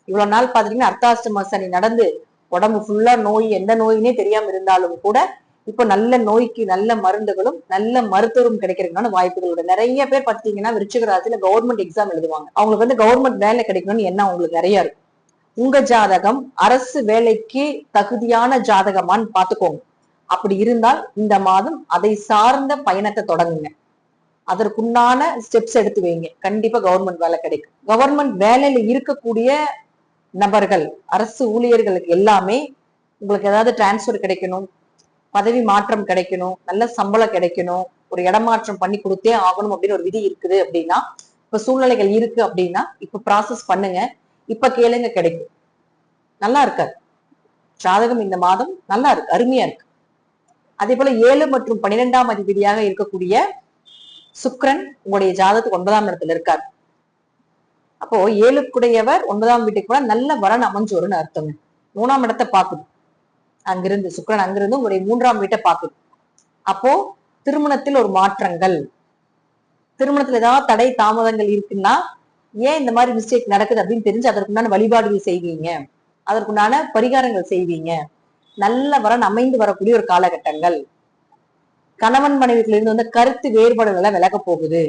இவ்வளவு நாள் பாத்தீங்கன்னா அர்த்தாஷ்டம சனி நடந்து உடம்பு ஃபுல்லா நோய், எந்த நோயினே தெரியாம இருந்தாலும் கூட இப்ப நல்ல நோய்க்கு நல்ல மருந்துகளும் நல்ல மருத்துவரும் கிடைக்கிறதுக்கான வாய்ப்புகளோட நிறைய பேர் பாத்தீங்கன்னா விருச்சிக ராசியில கவர்மெண்ட் எக்ஸாம் எழுதுவாங்க. அவங்களுக்கு கவர்மெண்ட் வேலை கிடைக்கணும்னு என்ன அவங்களுக்கு நிறைய இருக்கும். உங்க ஜாதகம் அரசு வேலைக்கு தகுதியான ஜாதகமான்னு பாத்துக்கோங்க. அப்படி இருந்தால் இந்த மாதம் அதை சார்ந்த பயணத்தை தொடங்குங்க. அதற்குண்டான ஸ்டெப்ஸ் எடுத்து வைங்க. கண்டிப்பா கவர்மெண்ட் வேலை கிடைக்கும். கவர்மெண்ட் வேலையில இருக்கக்கூடிய நபர்கள், அரசு ஊழியர்களுக்கு எல்லாமே உங்களுக்கு ஏதாவது டிரான்ஸ்பர் கிடைக்கணும், பதவி மாற்றம் கிடைக்கணும், நல்ல சம்பளம் கிடைக்கணும், ஒரு இடமாற்றம் பண்ணி கொடுத்தே ஆகணும் அப்படின்னு ஒரு விதி இருக்குது அப்படின்னா, இப்ப சூழ்நிலைகள் இருக்கு அப்படின்னா இப்ப ப்ராசஸ் பண்ணுங்க. இப்ப கேளுங்க, கிடைக்கும். நல்லா இருக்காது ஜாதகம் இந்த மாதம், நல்லா இருக்கு, அருமையா இருக்கு. அதே போல 7 மற்றும் 12ஆம் அதிபதியாக இருக்கக்கூடிய சுக்கிரன் உங்களுடைய ஜாதகத்துக்கு 9ஆம் இடத்துல இருக்காரு. அப்போ 7க்குடையவர் 9ஆம் வீட்டுக்கு போனா நல்ல வரன் அமைஞ்சோருன்னு அர்த்தம். 3ஆம் இடத்தை பாக்குது, அங்கிருந்து சுக்கிரன் அங்கிருந்து உங்களுடைய 3ஆம் வீட்டை பாக்குது. அப்போ திருமணத்தில் ஒரு மாற்றங்கள், திருமணத்துல ஏதாவது தடை தாமதங்கள் இருக்குன்னா ஏன் இந்த மாதிரி மிஸ்டேக் நடக்குது அப்படின்னு தெரிஞ்சு அதற்குண்டான வழிபாடுகள் செய்வீங்க, அதற்குண்டான பரிகாரங்கள் செய்வீங்க. நல்ல வரன் அமைந்து வரக்கூடிய ஒரு காலகட்டங்கள். கணவன் மனைவிக்குள்ள இருந்து கருத்து வேறுபாடுகள் எல்லாம் விலக போகுது.